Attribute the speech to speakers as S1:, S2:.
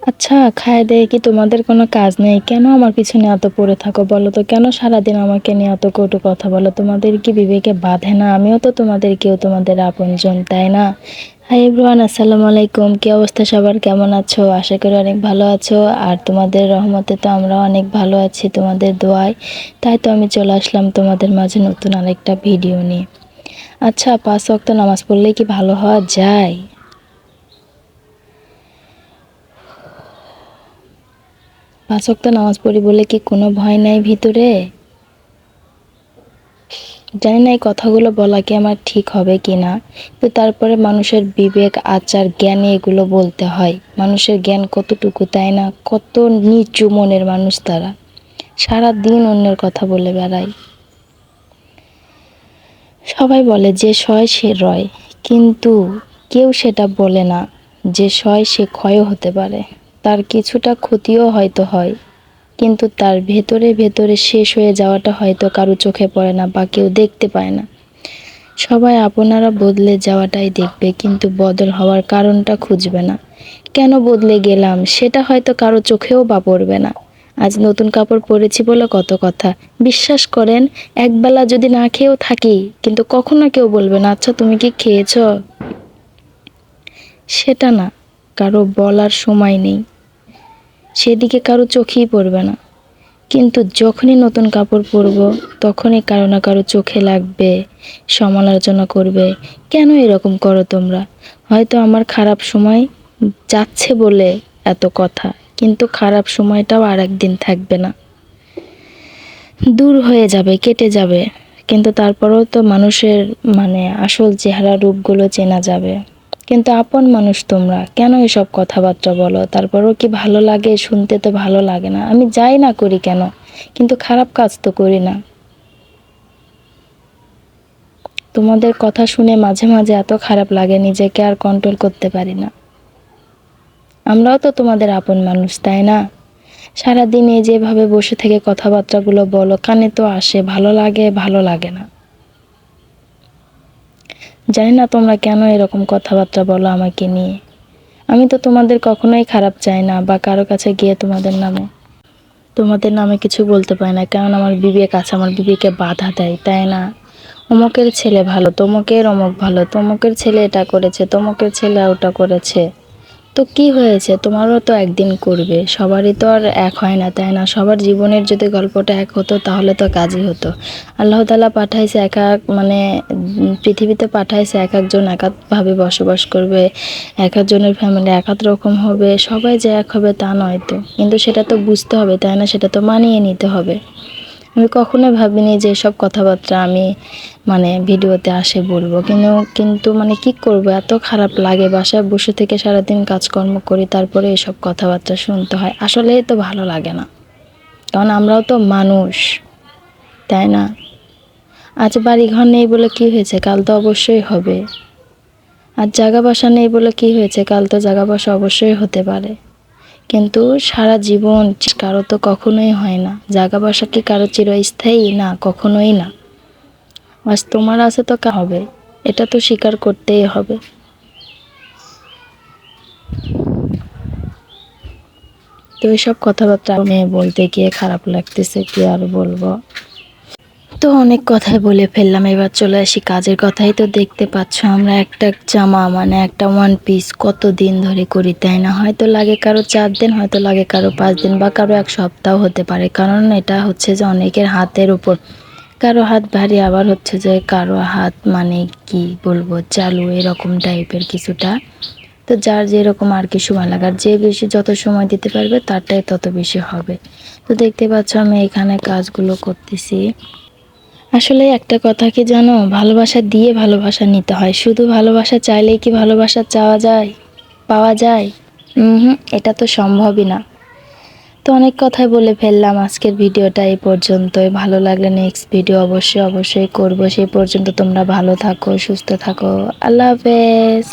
S1: আচ্ছা, খায় দেয়ে কি তোমাদের কোনো কাজ নেই? কেন আমার পিছনে এত পড়ে থাকো বলো তো? কেন সারাদিন আমাকে নিয়ে এত কটু কথা বলো? তোমাদের কি বিবেকে বাধে না? আমিও তো তোমাদের কেউ, তোমাদের আপনজন, তাই না? হাই এভরিওয়ান, আসসালামু আলাইকুম। কি অবস্থা সবার? কেমন আছো? আশা করি অনেক ভালো আছো। আর তোমাদের রহমতে তো আমরা অনেক ভালো আছি, তোমাদের দোয়ায়। তাই তো আমি চলে আসলাম তোমাদের মাঝে নতুন আরেকটা ভিডিও নিয়ে। আচ্ছা, ৫ ওয়াক্ত নামাজ পড়লেই কি ভালো হওয়া যায়? ৫ ওয়াক্ত নামাজ পড়ি বলে কি কোনো ভয় নাই ভিতরে? জানি না এই কথাগুলো বলা কি আমার ঠিক হবে কি না, তো তারপরে মানুষের বিবেক, আচার, জ্ঞানে এগুলো বলতে হয়। মানুষের জ্ঞান কতটুকু, তাই না? কত নিচু মনের মানুষ তারা, সারাদিন অন্যের কথা বলে বেড়ায়। সবাই বলে যে সয় সে রয়, কিন্তু কেউ সেটা বলে না যে সয় সে ক্ষয়ও হতে পারে, তার কিছুটা ক্ষতিও হয়তো হয়, কিন্তু তার ভেতরে ভেতরে শেষ হয়ে যাওয়াটা হয়তো কারো চোখে পড়ে না বা কেউ দেখতে পায় না। সবাই আপনারা বদলে যাওয়াটাই দেখবে, কিন্তু বদল হওয়ার কারণটা খুঁজবে না। কেন বদলে গেলাম সেটা হয়তো কারো চোখেও বা পড়বে না। আজ নতুন কাপড় পরেছি বলে কত কথা। বিশ্বাস করেন, একবেলা যদি না খেয়েও থাকি, কিন্তু কখনো কেউ বলবে না আচ্ছা তুমি কি খেয়েছো। সেটা না, কারো বলার সময় নেই, সেদিকে কারো চোখেই পড়বে না। কিন্তু যখনই নতুন কাপড় পরবো, তখনই কারো না কারো চোখে লাগবে, সমালোচনা করবে। কেন এরকম করো তোমরা? হয়তো আমার খারাপ সময় যাচ্ছে বলে এত কথা, কিন্তু খারাপ সময়টাও আর একদিন থাকবে না, দূর হয়ে যাবে, কেটে যাবে। কিন্তু তারপরেও তো মানুষের আসল চেহারা রূপগুলো চেনা যাবে। কিন্তু আপন মানুষ তোমরা, কেন এসব কথাবার্তা বলো? তারপরেও কি ভালো লাগে? শুনতে তো ভালো লাগে না। আমি যাই না করি কেন, কিন্তু খারাপ কাজ তো করি না। তোমাদের কথা শুনে মাঝে মাঝে এত খারাপ লাগে, নিজেকে আর কন্ট্রোল করতে পারি না। আমরাও তো তোমাদের আপন মানুষ, তাই না? সারাদিন এই যেভাবে বসে থেকে কথাবার্তাগুলো বলো, কানে তো আসে, ভালো লাগে, ভালো লাগে না। জানি না তোমরা কেন এরকম কথাবার্তা বলো আমাকে নিয়ে। আমি তো তোমাদের কখনোই খারাপ চাই না, বা কারো কাছে গিয়ে তোমাদের নামে কিছু বলতে পারি না, কারণ আমার বিবেক আছে, আমার বিবেকে বাধা দেয়, তাই না? অমুকের ছেলে ভালো, তমুকের অমুক ভালো, তমুকের ছেলে এটা করেছে, তমুকের ছেলে ওটা করেছে। তো কি হয়েছে, তোমারও তো একদিন করবে। সবারই তো আর এক হয় না, তাই না? সবার জীবনের যদি গল্পটা এক হতো তাহলে তো কাজই হতো। আল্লাহ তাআলা পাঠাইছে এক এক পৃথিবীতে পাঠাইছে, এক একজন এক একভাবে বসবাস করবে, এক একজনের ফ্যামিলি এক এক রকম হবে, সবাই যে এক হবে তা নয় তো। কিন্তু সেটা তো বুঝতে হবে, তাই না? সেটা তো মানিয়ে নিতে হবে। আমি কখনোই ভাবিনি যে এসব কথাবার্তা আমি ভিডিওতে আসে বলবো, কিন্তু কি করব, এত খারাপ লাগে। বাসায় বসে থেকে সারাদিন কাজকর্ম করি, তারপরে এসব কথাবার্তা শুনতে হয়। আসলেই তো ভালো লাগে না, কারণ আমরাও তো মানুষ, তাই না? আজ বাড়ি ঘর নেই বলে কি হয়েছে, কাল তো অবশ্যই হবে। আজ জায়গা বাসা নেই বলে কি হয়েছে, কাল তো জায়গা বাসা অবশ্যই হতে পারে। কিন্তু সারা জীবন কারো তো কখনোই হয় না। জায়গা বাসা কি কারো চিরস্থায়ী? না, কখনোই না। আজ তোমার আছে তো কার হবে, এটা তো স্বীকার করতেই হবে। তো এসব কথাবার্তা আমি বলতে গিয়ে খারাপ লাগতেছে, কি আর বলবো। তো অনেক কথাই বলে ফেললাম, এবার চলে আসি কাজের কথাই। তো দেখতে পাচ্ছ আমরা একটা জামা একটা ওয়ান পিস কত দিন ধরে করি, তাই না? হয়তো লাগে কারো 4 দিন, হয়তো লাগে কারো 5 দিন, বা কারো 1 সপ্তাহ হতে পারে। কারণ এটা হচ্ছে যে অনেকের হাতের উপর, কারো হাত ভারী, আবার হচ্ছে যে কারো হাত কি বলবো, চালু, এরকম টাইপের কিছুটা। তো যার যেরকম আর কি সময় লাগে, আর যে বেশি যত সময় দিতে পারবে তারটাই তত বেশি হবে। তো দেখতে পাচ্ছ আমি এখানে কাজগুলো করতেছি। আসলে একটা কথা কি জানো, ভালোবাসা দিয়ে ভালোবাসা নিতে হয়। শুধু ভালোবাসা চাইলেই কি ভালোবাসা চাওয়া যায়, পাওয়া যায়? এটা তো সম্ভবই না। তো অনেক কথাই বলে ফেললাম, আজকের ভিডিওটা এই পর্যন্তই। ভালো লাগলে নেক্সট ভিডিও অবশ্যই অবশ্যই করব। সেই পর্যন্ত তোমরা ভালো থাকো, সুস্থ থাকো। আল্লাহ হাফেজ।